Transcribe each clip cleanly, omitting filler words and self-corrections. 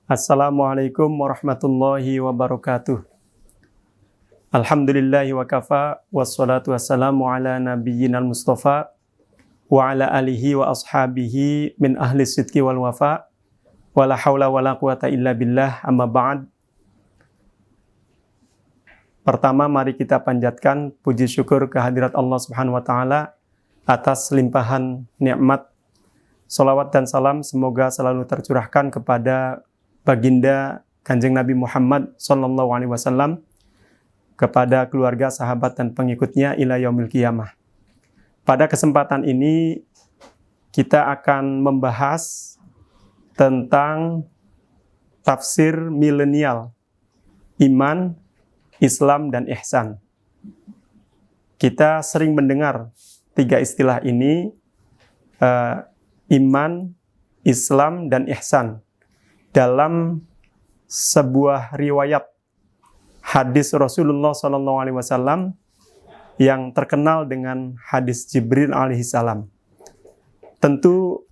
Assalamualaikum warahmatullahi wabarakatuh. Alhamdulillahi wa kafa, wassalatu wassalamu ala nabiyyinal mustafa, wa ala alihi wa ashabihi min ahli sidqi wal wafa, wa la hawla wa la quwata illa billah, amma ba'd. Pertama, mari kita panjatkan puji syukur kehadirat Allah Subhanahu wa Ta'ala atas limpahan nikmat. Salawat dan salam semoga selalu tercurahkan kepada baginda Kanjeng Nabi Muhammad sallallahu alaihi wasallam, kepada keluarga, sahabat dan pengikutnya ila yaumil qiyamah. Pada kesempatan ini kita akan membahas tentang tafsir milenial, iman, Islam dan ihsan. Kita sering mendengar tiga istilah ini, iman, Islam dan ihsan, dalam sebuah riwayat hadis Rasulullah SAW yang terkenal dengan hadis Jibril alaihissalam. Tentu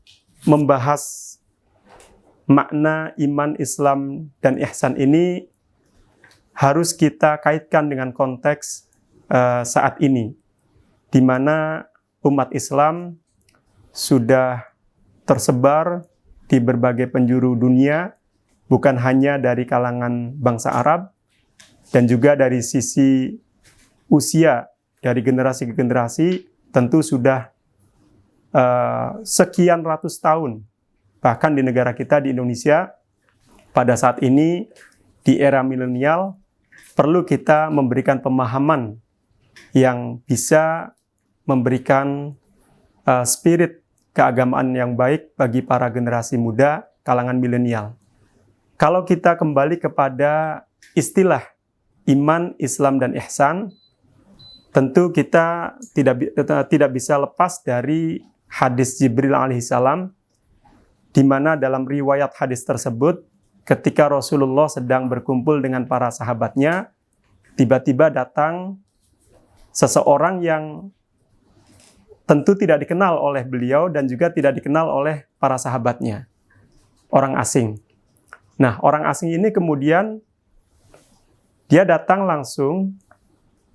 membahas makna iman, Islam dan ihsan ini harus kita kaitkan dengan konteks saat ini, di mana umat Islam sudah tersebar di berbagai penjuru dunia, bukan hanya dari kalangan bangsa Arab, dan juga dari sisi usia, dari generasi ke generasi, tentu sudah sekian ratus tahun. Bahkan di negara kita, di Indonesia, pada saat ini, di era milenial, perlu kita memberikan pemahaman yang bisa memberikan spirit keagamaan yang baik bagi para generasi muda kalangan milenial. Kalau kita kembali kepada istilah iman, Islam dan ihsan, tentu kita tidak bisa lepas dari hadis Jibril alaihissalam, di mana dalam riwayat hadis tersebut, ketika Rasulullah sedang berkumpul dengan para sahabatnya, tiba-tiba datang seseorang yang tentu tidak dikenal oleh beliau dan juga tidak dikenal oleh para sahabatnya. Orang asing. Nah, orang asing ini kemudian dia datang langsung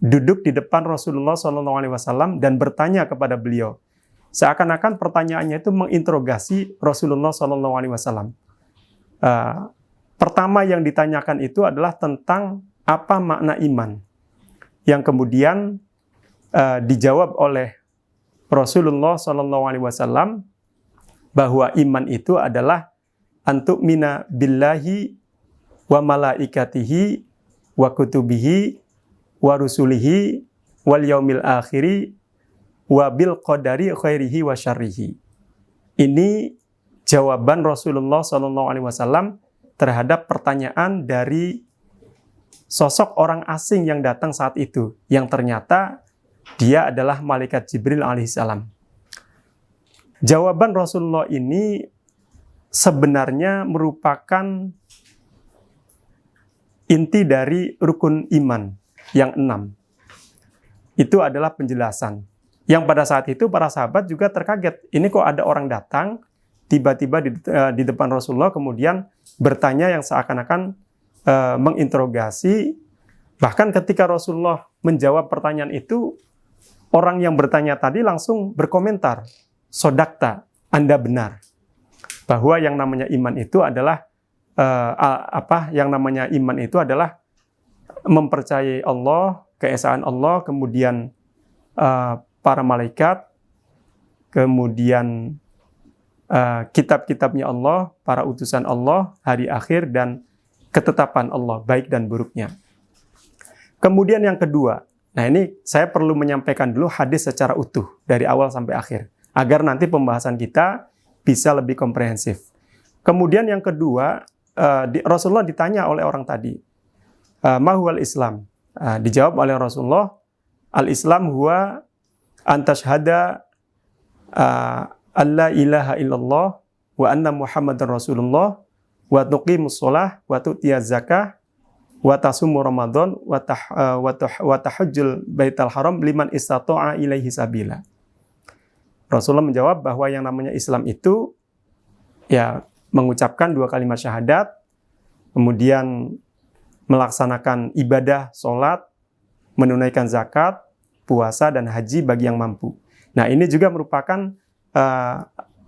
duduk di depan Rasulullah SAW dan bertanya kepada beliau. Seakan-akan pertanyaannya itu menginterogasi Rasulullah SAW. Pertama yang ditanyakan itu adalah tentang apa makna iman, yang kemudian dijawab oleh Rasulullah SAW bahwa iman itu adalah antu'mina billahi wa malaikatihi wa kutubihi wa rusulihi wal yaumil akhiri wa bil qadari khairihi wa syarrihi. Ini jawaban Rasulullah SAW terhadap pertanyaan dari sosok orang asing yang datang saat itu, yang ternyata dia adalah malaikat Jibril alaihissalam. Jawaban Rasulullah ini sebenarnya merupakan inti dari rukun iman yang 6. Itu adalah penjelasan. Yang pada saat itu para sahabat juga terkaget. Ini kok ada orang datang tiba-tiba di depan Rasulullah kemudian bertanya yang seakan-akan menginterogasi. Bahkan ketika Rasulullah menjawab pertanyaan itu, orang yang bertanya tadi langsung berkomentar, sodakta, Anda benar. Bahwa yang namanya iman itu adalah mempercayai Allah, keesaan Allah, kemudian para malaikat, kemudian kitab-kitabnya Allah, para utusan Allah, hari akhir, dan ketetapan Allah, baik dan buruknya. Kemudian yang kedua, nah ini saya perlu menyampaikan dulu hadis secara utuh, dari awal sampai akhir, agar nanti pembahasan kita bisa lebih komprehensif. Kemudian yang kedua, Rasulullah ditanya oleh orang tadi, ma huwal Islam? Dijawab oleh Rasulullah, al-Islam huwa antashhada alla ilaha illallah wa anna muhammadan rasulullah wa tuqimus shalah wa tu'tiyaz zakah wa tasumu ramadan wa tahajjul baital haram liman istata'a ilaihi sabila. Rasulullah menjawab bahwa yang namanya Islam itu ya mengucapkan dua kalimat syahadat, kemudian melaksanakan ibadah, sholat, menunaikan zakat, puasa, dan haji bagi yang mampu. Nah, ini juga merupakan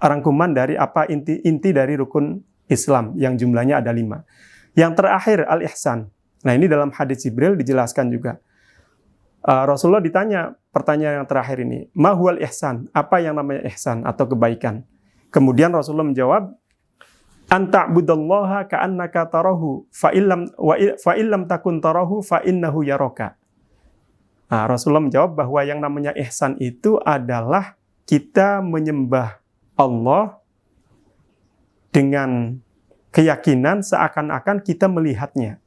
rangkuman dari apa inti dari rukun Islam yang jumlahnya ada 5. Yang terakhir, al-ihsan. Nah, ini dalam hadits Jibril dijelaskan juga. Rasulullah ditanya pertanyaan yang terakhir ini, ma huwal ihsan? Apa yang namanya ihsan atau kebaikan? Kemudian Rasulullah menjawab, anta'budallaha ka'annaka tarahu fa illam takun tarahu fa innahu yaraka. Nah, Rasulullah menjawab bahwa yang namanya ihsan itu adalah kita menyembah Allah dengan keyakinan seakan-akan kita melihatnya.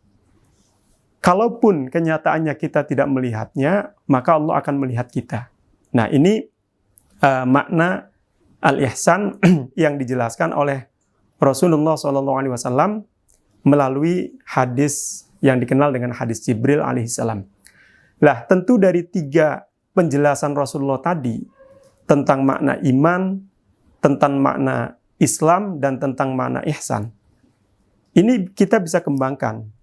Kalaupun kenyataannya kita tidak melihatnya, maka Allah akan melihat kita. Nah, ini makna al-ihsan yang dijelaskan oleh Rasulullah SAW melalui hadis yang dikenal dengan hadis Jibril alaihissalam. Nah, tentu dari 3 penjelasan Rasulullah tadi tentang makna iman, tentang makna Islam, dan tentang makna ihsan, ini kita bisa kembangkan.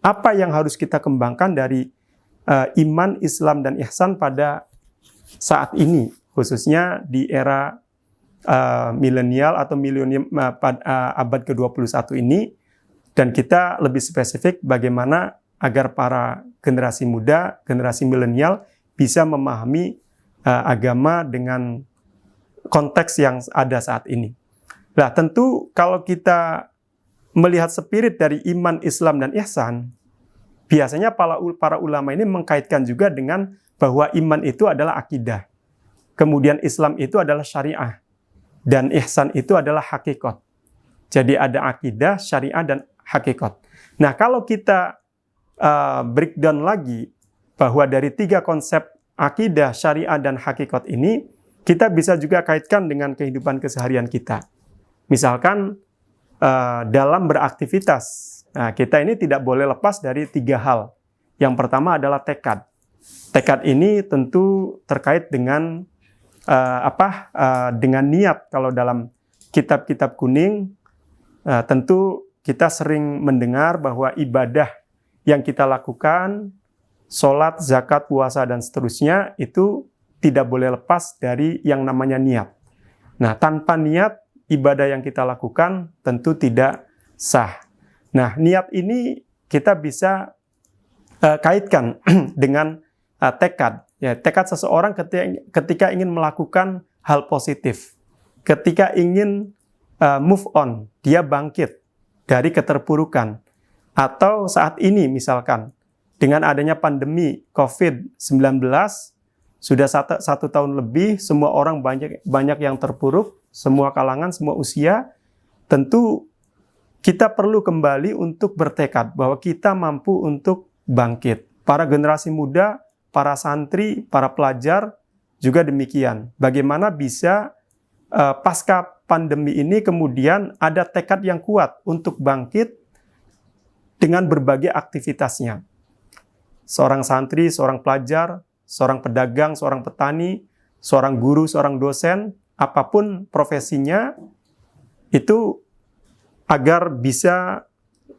Apa yang harus kita kembangkan dari iman, Islam, dan ihsan pada saat ini, khususnya di era milenial atau milenium abad ke-21 ini, dan kita lebih spesifik bagaimana agar para generasi muda, generasi milenial bisa memahami agama dengan konteks yang ada saat ini. Nah, tentu kalau kita melihat spirit dari iman, Islam, dan ihsan, biasanya para ulama ini mengkaitkan juga dengan bahwa iman itu adalah akidah, kemudian Islam itu adalah syariah, dan ihsan itu adalah hakikat. Jadi ada akidah, syariah, dan hakikat. Nah, kalau kita breakdown lagi bahwa dari 3 konsep akidah, syariah, dan hakikat ini, kita bisa juga kaitkan dengan kehidupan keseharian kita. Misalkan dalam beraktivitas, nah, kita ini tidak boleh lepas dari 3 hal. Yang pertama adalah tekad. Tekad ini tentu terkait dengan dengan niat. Kalau dalam kitab-kitab kuning, tentu kita sering mendengar bahwa ibadah yang kita lakukan, sholat, zakat, puasa, dan seterusnya, itu tidak boleh lepas dari yang namanya niat. Nah, tanpa niat, ibadah yang kita lakukan tentu tidak sah. Nah, niat ini kita bisa kaitkan dengan tekad. Ya, tekad seseorang ketika ingin melakukan hal positif, ketika ingin move on, dia bangkit dari keterpurukan. Atau saat ini misalkan, dengan adanya pandemi COVID-19, sudah satu tahun lebih, semua orang banyak yang terpuruk, semua kalangan, semua usia. Tentu kita perlu kembali untuk bertekad bahwa kita mampu untuk bangkit. Para generasi muda, para santri, para pelajar juga demikian. Bagaimana bisa pasca pandemi ini kemudian ada tekad yang kuat untuk bangkit dengan berbagai aktivitasnya. Seorang santri, seorang pelajar, seorang pedagang, seorang petani, seorang guru, seorang dosen, apapun profesinya, itu agar bisa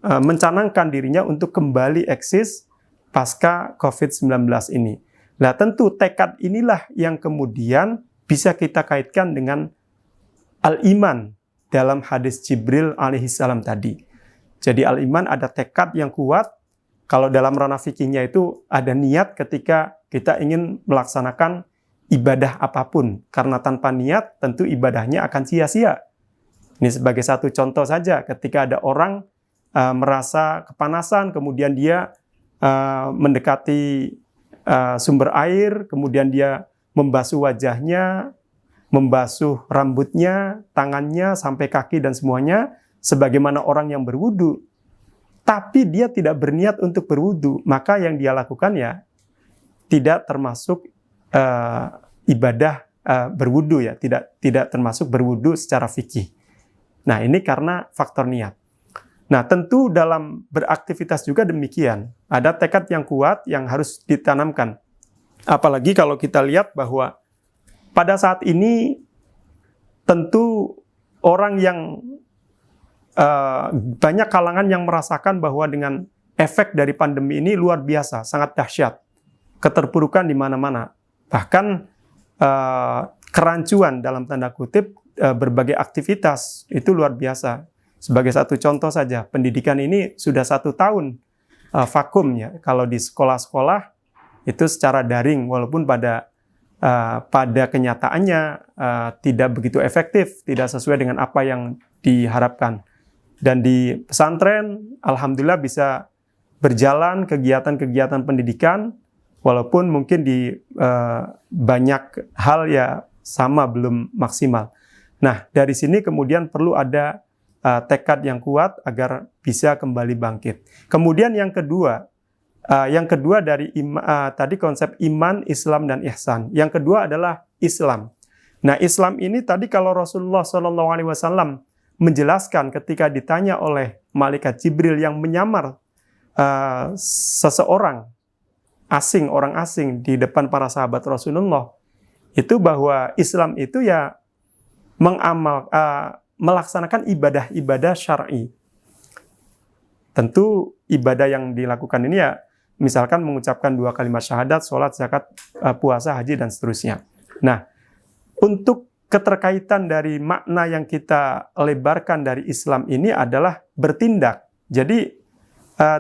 mencanangkan dirinya untuk kembali eksis pasca COVID-19 ini. Nah, tentu tekad inilah yang kemudian bisa kita kaitkan dengan al-iman dalam hadis Jibril alaihissalam tadi. Jadi al-iman ada tekad yang kuat. Kalau dalam ranah fikihnya itu ada niat ketika kita ingin melaksanakan ibadah apapun. Karena tanpa niat tentu ibadahnya akan sia-sia. Ini sebagai satu contoh saja, ketika ada orang merasa kepanasan, kemudian dia mendekati sumber air, kemudian dia membasuh wajahnya, membasuh rambutnya, tangannya, sampai kaki dan semuanya, sebagaimana orang yang berwudu. Tapi dia tidak berniat untuk berwudu, maka yang dia lakukan ya tidak termasuk ibadah berwudu, ya, tidak termasuk berwudu secara fikih. Nah, ini karena faktor niat. Nah, tentu dalam beraktivitas juga demikian. Ada tekad yang kuat yang harus ditanamkan. Apalagi kalau kita lihat bahwa pada saat ini tentu orang yang banyak kalangan yang merasakan bahwa dengan efek dari pandemi ini luar biasa, sangat dahsyat. Keterpurukan di mana-mana. Bahkan kerancuan dalam tanda kutip berbagai aktivitas itu luar biasa. Sebagai satu contoh saja, pendidikan ini sudah 1 tahun vakum ya. Kalau di sekolah-sekolah itu secara daring, walaupun pada kenyataannya tidak begitu efektif, tidak sesuai dengan apa yang diharapkan. Dan di pesantren, alhamdulillah bisa berjalan kegiatan-kegiatan pendidikan, walaupun mungkin di banyak hal ya sama belum maksimal. Nah, dari sini kemudian perlu ada tekad yang kuat agar bisa kembali bangkit. Kemudian yang kedua dari tadi konsep iman, Islam, dan ihsan. Yang kedua adalah Islam. Nah, Islam ini tadi kalau Rasulullah SAW menjelaskan ketika ditanya oleh malaikat Jibril yang menyamar seseorang asing, orang asing di depan para sahabat Rasulullah, itu bahwa Islam itu ya melaksanakan ibadah-ibadah syar'i. Tentu ibadah yang dilakukan ini ya misalkan mengucapkan 2 kalimat syahadat, sholat, zakat, puasa, haji, dan seterusnya. Nah, untuk keterkaitan dari makna yang kita lebarkan dari Islam ini adalah bertindak. Jadi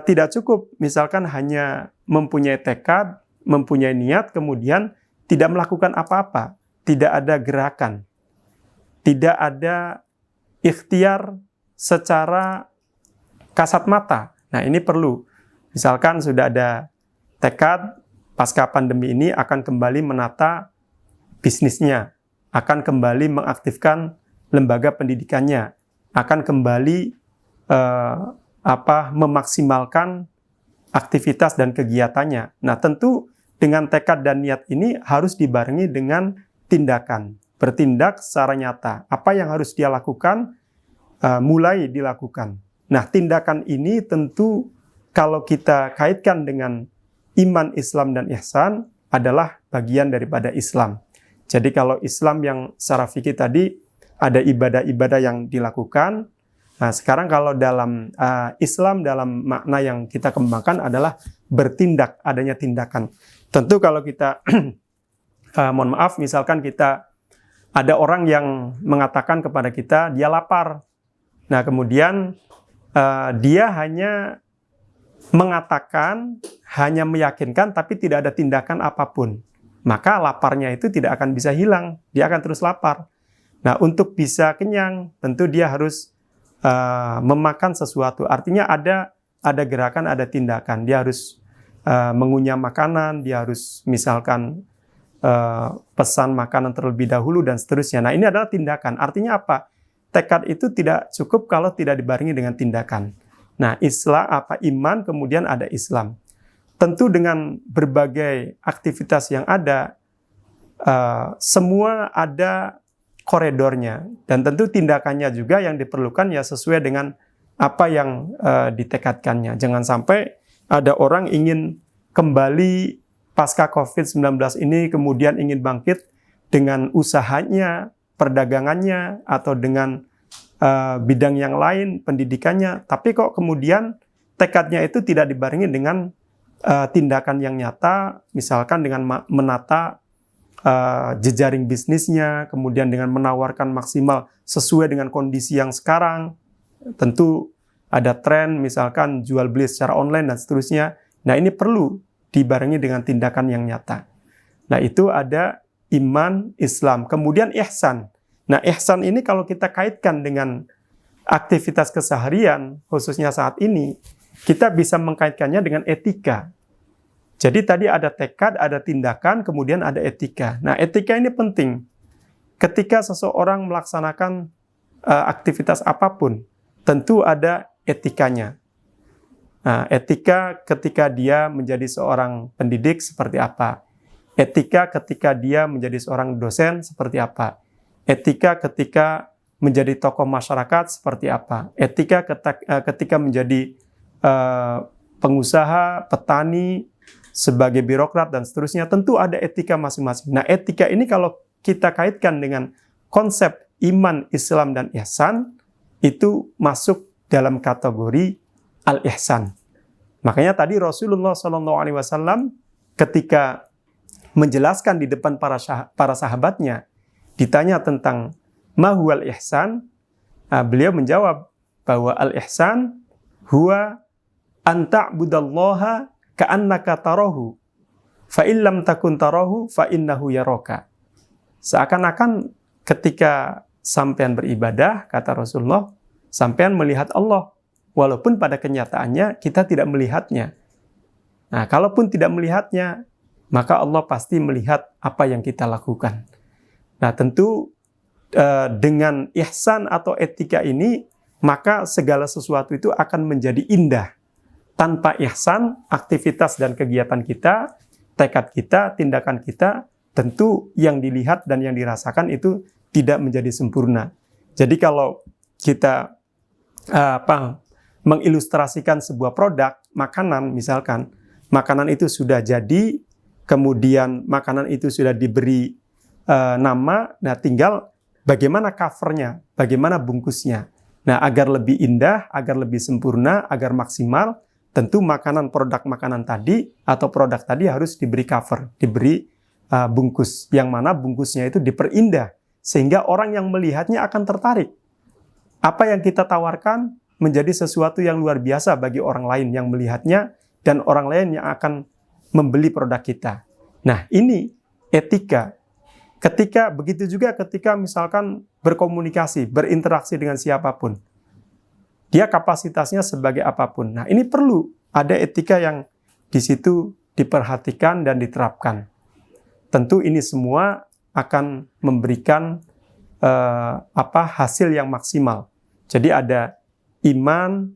tidak cukup misalkan hanya mempunyai tekad, mempunyai niat, kemudian tidak melakukan apa-apa, tidak ada gerakan, tidak ada ikhtiar secara kasat mata. Nah, ini perlu. Misalkan sudah ada tekad, pasca pandemi ini akan kembali menata bisnisnya, akan kembali mengaktifkan lembaga pendidikannya, akan kembali memaksimalkan aktivitas dan kegiatannya. Nah, tentu dengan tekad dan niat ini harus dibarengi dengan tindakan, bertindak secara nyata. Apa yang harus dia lakukan, mulai dilakukan. Nah, tindakan ini tentu kalau kita kaitkan dengan iman, Islam, dan ihsan adalah bagian daripada Islam. Jadi kalau Islam yang secara fikih tadi ada ibadah-ibadah yang dilakukan. Nah, sekarang kalau dalam Islam, dalam makna yang kita kembangkan adalah bertindak, adanya tindakan. Tentu kalau kita, mohon maaf, misalkan kita ada orang yang mengatakan kepada kita, dia lapar. Nah, kemudian dia hanya mengatakan, hanya meyakinkan, tapi tidak ada tindakan apapun. Maka laparnya itu tidak akan bisa hilang, dia akan terus lapar. Nah, untuk bisa kenyang, tentu dia harus memakan sesuatu. Artinya ada gerakan, ada tindakan. Dia harus mengunyah makanan, dia harus misalkan pesan makanan terlebih dahulu, dan seterusnya. Nah, ini adalah tindakan. Artinya apa? Tekad itu tidak cukup kalau tidak dibarengi dengan tindakan. Nah, iman, kemudian ada Islam. Tentu dengan berbagai aktivitas yang ada, semua ada koridornya. Dan tentu tindakannya juga yang diperlukan ya sesuai dengan apa yang ditekadkannya. Jangan sampai ada orang ingin kembali pasca COVID-19 ini, kemudian ingin bangkit dengan usahanya, perdagangannya, atau dengan bidang yang lain, pendidikannya. Tapi kok kemudian tekadnya itu tidak dibarengi dengan tindakan yang nyata, misalkan dengan menata jejaring bisnisnya, kemudian dengan menawarkan maksimal sesuai dengan kondisi yang sekarang. Tentu ada tren, misalkan jual beli secara online dan seterusnya. Nah, ini perlu dibarengi dengan tindakan yang nyata. Nah, itu ada iman, Islam. Kemudian ihsan. Nah, ihsan ini kalau kita kaitkan dengan aktivitas keseharian, khususnya saat ini, kita bisa mengkaitkannya dengan etika. Jadi tadi ada tekad, ada tindakan, kemudian ada etika. Nah, etika ini penting. Ketika seseorang melaksanakan aktivitas apapun, tentu ada etikanya. Nah, etika ketika dia menjadi seorang pendidik seperti apa? Etika ketika dia menjadi seorang dosen seperti apa? Etika ketika menjadi tokoh masyarakat seperti apa? Etika ketika menjadi pengusaha, petani, sebagai birokrat, dan seterusnya, tentu ada etika masing-masing. Nah, etika ini kalau kita kaitkan dengan konsep iman, Islam, dan ihsan, itu masuk dalam kategori al-ihsan. Makanya tadi Rasulullah SAW ketika menjelaskan di depan para sahabatnya, ditanya tentang ma huwal ihsan, beliau menjawab bahwa al-ihsan huwa an ta'budallaha ka'annaka tarahu fa illam takun tarahu fa innahu yaraka. Seakan-akan ketika sampean beribadah, kata Rasulullah, sampean melihat Allah walaupun pada kenyataannya kita tidak melihatnya. Nah, kalaupun tidak melihatnya, maka Allah pasti melihat apa yang kita lakukan. Nah, tentu dengan ihsan atau etika ini, maka segala sesuatu itu akan menjadi indah. Tanpa ihsan, aktivitas dan kegiatan kita, tekad kita, tindakan kita, tentu yang dilihat dan yang dirasakan itu tidak menjadi sempurna. Jadi kalau kita mengilustrasikan sebuah produk, makanan misalkan, makanan itu sudah jadi, kemudian makanan itu sudah diberi nama, nah tinggal bagaimana covernya, bagaimana bungkusnya. Nah, agar lebih indah, agar lebih sempurna, agar maksimal, tentu produk makanan tadi atau produk tadi harus diberi cover, diberi bungkus, yang mana bungkusnya itu diperindah, sehingga orang yang melihatnya akan tertarik. Apa yang kita tawarkan menjadi sesuatu yang luar biasa bagi orang lain yang melihatnya, dan orang lain yang akan membeli produk kita. Nah, ini etika. Begitu juga ketika misalkan berkomunikasi, berinteraksi dengan siapapun. Dia kapasitasnya sebagai apapun. Nah, ini perlu ada etika yang di situ diperhatikan dan diterapkan. Tentu ini semua akan memberikan hasil yang maksimal. Jadi ada iman,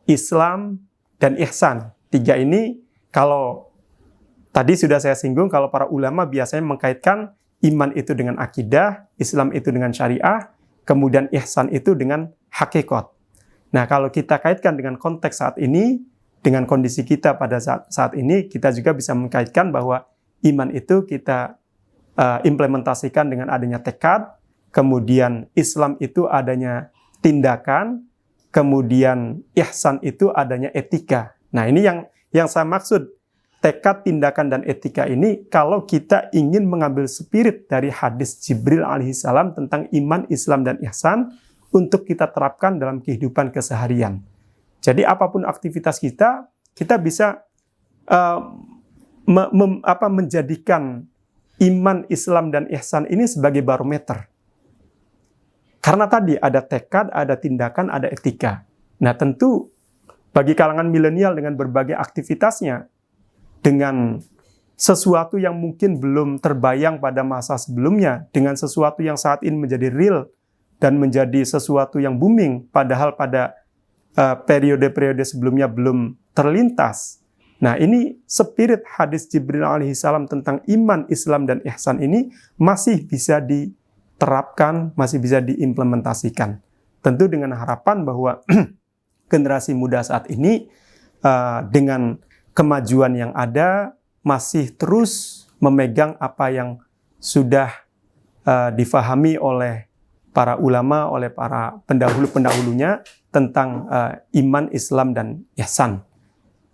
Islam, dan ihsan. 3 ini kalau tadi sudah saya singgung, kalau para ulama biasanya mengkaitkan iman itu dengan akidah, Islam itu dengan syariah, kemudian ihsan itu dengan hakikat. Nah, kalau kita kaitkan dengan konteks saat ini, dengan kondisi kita pada saat ini, kita juga bisa mengkaitkan bahwa iman itu kita implementasikan dengan adanya tekad, kemudian Islam itu adanya tindakan, kemudian ihsan itu adanya etika. Nah, ini yang saya maksud, tekad, tindakan, dan etika ini kalau kita ingin mengambil spirit dari hadis Jibril alaihissalam tentang iman, Islam, dan ihsan untuk kita terapkan dalam kehidupan keseharian. Jadi apapun aktivitas kita bisa menjadikan iman, Islam, dan ihsan ini sebagai barometer. Karena tadi ada tekad, ada tindakan, ada etika. Nah, tentu bagi kalangan milenial dengan berbagai aktivitasnya, dengan sesuatu yang mungkin belum terbayang pada masa sebelumnya, dengan sesuatu yang saat ini menjadi real dan menjadi sesuatu yang booming, padahal pada periode-periode sebelumnya belum terlintas. Nah, ini spirit hadis Jibril alaihissalam tentang iman, Islam, dan ihsan ini masih bisa diterapkan, masih bisa diimplementasikan. Tentu dengan harapan bahwa generasi muda saat ini dengan kemajuan yang ada masih terus memegang apa yang sudah difahami oleh para ulama, oleh para pendahulu-pendahulunya tentang iman, Islam, dan ihsan.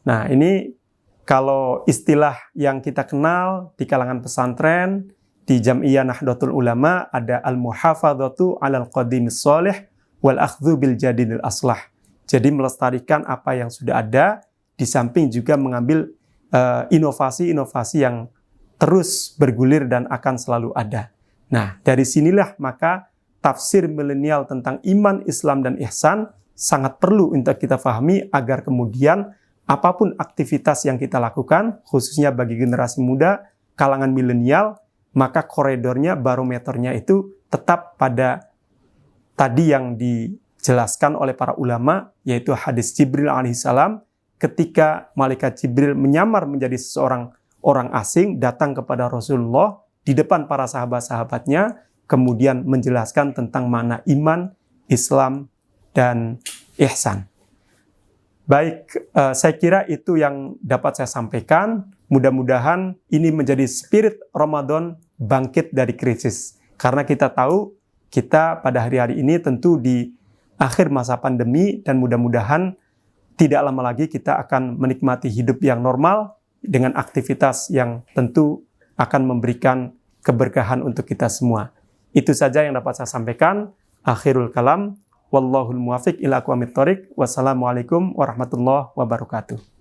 Nah, ini kalau istilah yang kita kenal di kalangan pesantren, di Jam'iyah Nahdlatul Ulama ada al-muhafadzatu 'alal qadimis shalih wal akhdhu bil jadidil aslah. Jadi melestarikan apa yang sudah ada, di samping juga mengambil inovasi-inovasi yang terus bergulir dan akan selalu ada. Nah, dari sinilah maka tafsir milenial tentang iman, Islam, dan ihsan sangat perlu untuk kita pahami agar kemudian apapun aktivitas yang kita lakukan, khususnya bagi generasi muda, kalangan milenial, maka koridornya, barometernya itu tetap pada tadi yang dijelaskan oleh para ulama, yaitu hadis Jibril alaihissalam, ketika malaikat Jibril menyamar menjadi seseorang orang asing, datang kepada Rasulullah di depan para sahabat-sahabatnya, kemudian menjelaskan tentang makna iman, Islam, dan ihsan. Baik, saya kira itu yang dapat saya sampaikan. Mudah-mudahan ini menjadi spirit Ramadan bangkit dari krisis. Karena kita tahu, kita pada hari-hari ini tentu akhir masa pandemi, dan mudah-mudahan tidak lama lagi kita akan menikmati hidup yang normal dengan aktivitas yang tentu akan memberikan keberkahan untuk kita semua. Itu saja yang dapat saya sampaikan. Akhirul kalam. Wallahul muwafiq ila aqwamit thoriq. Wassalamualaikum warahmatullahi wabarakatuh.